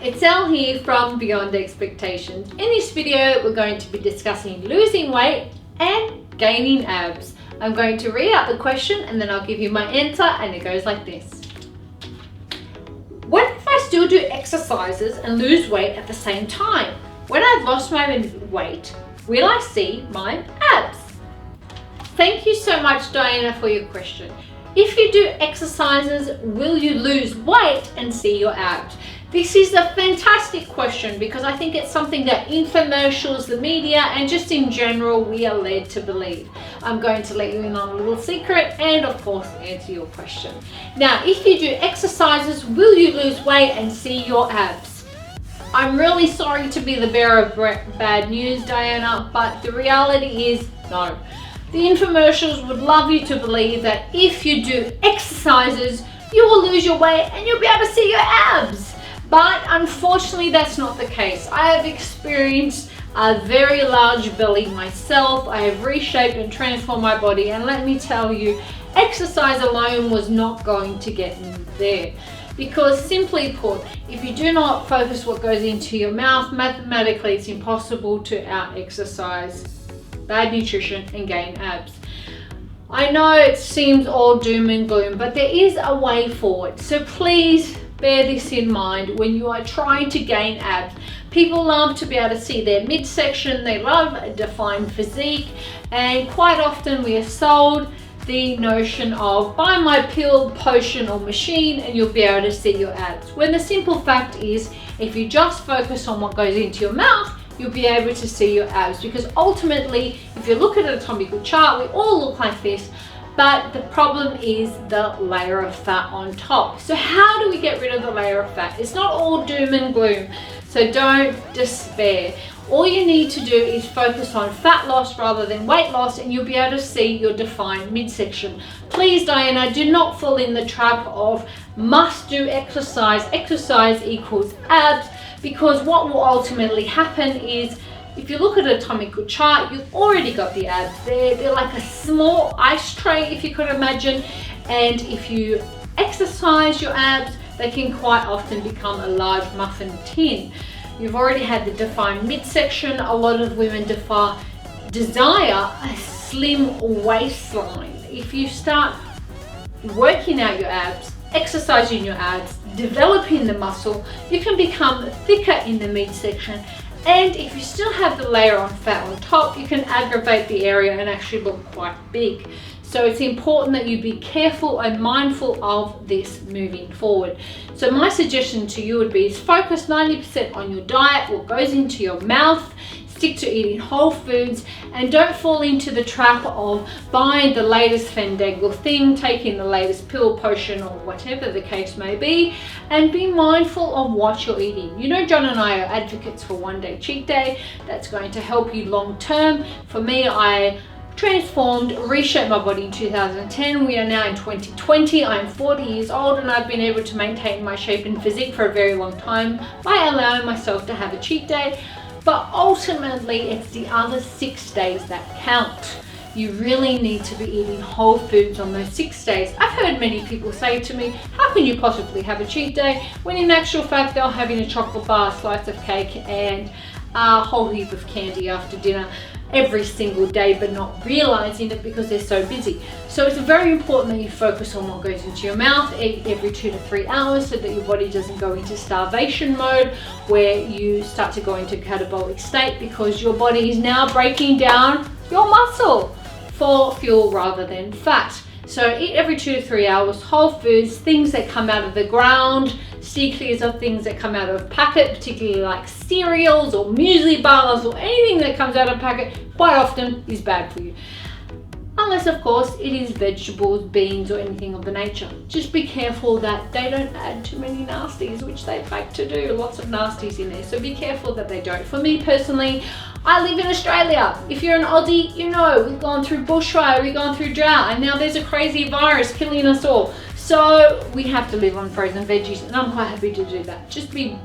it's Elle here from Beyond Expectations. In this video, we're going to be discussing losing weight and gaining abs. I'm going to read out the question and then I'll give you my answer, and it goes like this. What if I still do exercises and lose weight at the same time? When I've lost my weight, will I see my abs? Thank you so much, Diana, for your question. If you do exercises, will you lose weight and see your abs? This is a fantastic question because I think it's something that infomercials, the media, and just in general, we are led to believe. I'm going to let you in on a little secret and of course answer your question. Now, if you do exercises, will you lose weight and see your abs? I'm really sorry to be the bearer of bad news, Diana, but the reality is no. The infomercials would love you to believe that if you do exercises, you will lose your weight and you'll be able to see your abs. But unfortunately, that's not the case. I have experienced a very large belly myself. I have reshaped and transformed my body, and let me tell you, exercise alone was not going to get me there. Because simply put, if you do not focus what goes into your mouth, mathematically it's impossible to out-exercise bad nutrition and gain abs. I know it seems all doom and gloom, but there is a way forward. So please bear this in mind when you are trying to gain abs. People love to be able to see their midsection, they love a defined physique, and quite often we are sold the notion of buy my pill, potion or machine and you'll be able to see your abs. When the simple fact is, if you just focus on what goes into your mouth, you'll be able to see your abs, because ultimately, if you look at an anatomical chart, we all look like this, but the problem is the layer of fat on top. So how do we get rid of the layer of fat? It's not all doom and gloom, so don't despair. All you need to do is focus on fat loss rather than weight loss, and you'll be able to see your defined midsection. Please, Diana, do not fall in the trap of must do exercise. Exercise equals abs, because what will ultimately happen is, if you look at an anatomical chart, you've already got the abs there. They're like a small ice tray, if you could imagine. And if you exercise your abs, they can quite often become a large muffin tin. You've already had the defined midsection. A lot of women desire a slim waistline. If you start working out your abs, exercising your abs, developing the muscle, you can become thicker in the midsection. And if you still have the layer on fat on top, you can aggravate the area and actually look quite big. So it's important that you be careful and mindful of this moving forward. So my suggestion to you would be is focus 90% on your diet, what goes into your mouth, stick to eating whole foods, and don't fall into the trap of buying the latest fandangle thing, taking the latest pill, potion, or whatever the case may be, and be mindful of what you're eating. You know, John and I are advocates for one day cheat day. That's going to help you long term. For me, I transformed, reshaped my body in 2010. We are now in 2020. I'm 40 years old and I've been able to maintain my shape and physique for a very long time by allowing myself to have a cheat day. But ultimately, it's the other 6 days that count. You really need to be eating whole foods on those 6 days. I've heard many people say to me, how can you possibly have a cheat day? When in actual fact, they're having a chocolate bar, a slice of cake, and a whole heap of candy after dinner every single day, but not realizing it because they're so busy. So it's very important that you focus on what goes into your mouth. Eat every 2 to 3 hours so that your body doesn't go into starvation mode where you start to go into catabolic state, because your body is now breaking down your muscle for fuel rather than fat. So eat every 2 to 3 hours, whole foods, things that come out of the ground. Steer clear of things that come out of packet, particularly like cereals or muesli bars or anything that comes out of packet quite often is bad for you. Unless of course it is vegetables, beans or anything of the nature. Just be careful that they don't add too many nasties, which they like to do, lots of nasties in there. So be careful that they don't. For me personally, I live in Australia. If you're an Aussie, you know, we've gone through bushfire, we've gone through drought, and now there's a crazy virus killing us all. So we have to live on frozen veggies, and I'm quite happy to do that. Just be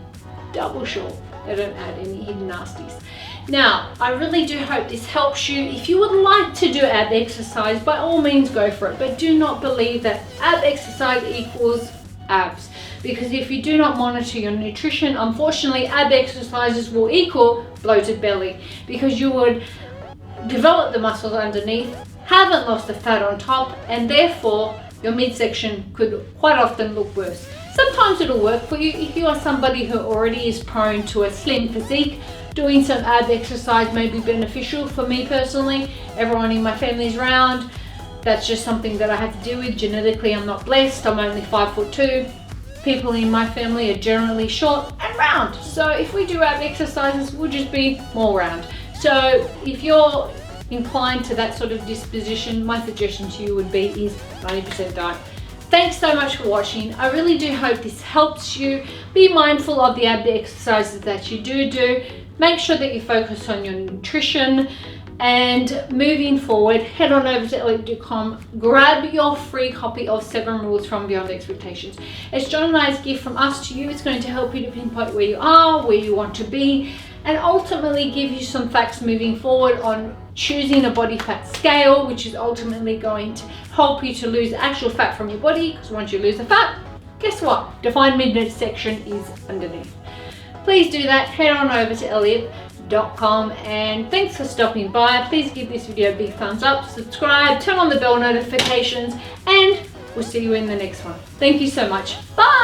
double sure they don't add any hidden nasties. Now, I really do hope this helps you. If you would like to do ab exercise, by all means go for it, but do not believe that ab exercise equals abs. Because if you do not monitor your nutrition, unfortunately ab exercises will equal bloated belly, because you would develop the muscles underneath, haven't lost the fat on top, and therefore your midsection could quite often look worse. Sometimes it'll work for you if you are somebody who already is prone to a slim physique. Doing some ab exercise may be beneficial. For me personally, everyone in my family is round. That's just something that I have to deal with. Genetically, I'm not blessed. I'm only 5'2". People in my family are generally short and round. So if we do ab exercises, we'll just be more round. So if you're inclined to that sort of disposition, my suggestion to you would be is 90% diet. Thanks so much for watching. I really do hope this helps you. Be mindful of the ab exercises that you do. Make sure that you focus on your nutrition. And moving forward, head on over to Elle.com, grab your free copy of 7 Rules from Beyond Expectations. It's John and I's gift from us to you. It's going to help you to pinpoint where you are, where you want to be, and ultimately give you some facts moving forward on choosing a body fat scale, which is ultimately going to help you to lose actual fat from your body, because once you lose the fat, guess what? Defined midsection is underneath. Please do that. Head on over to Elle.com, and thanks for stopping by. Please give this video a big thumbs up, subscribe, turn on the bell notifications, and we'll see you in the next one. Thank you so much. Bye.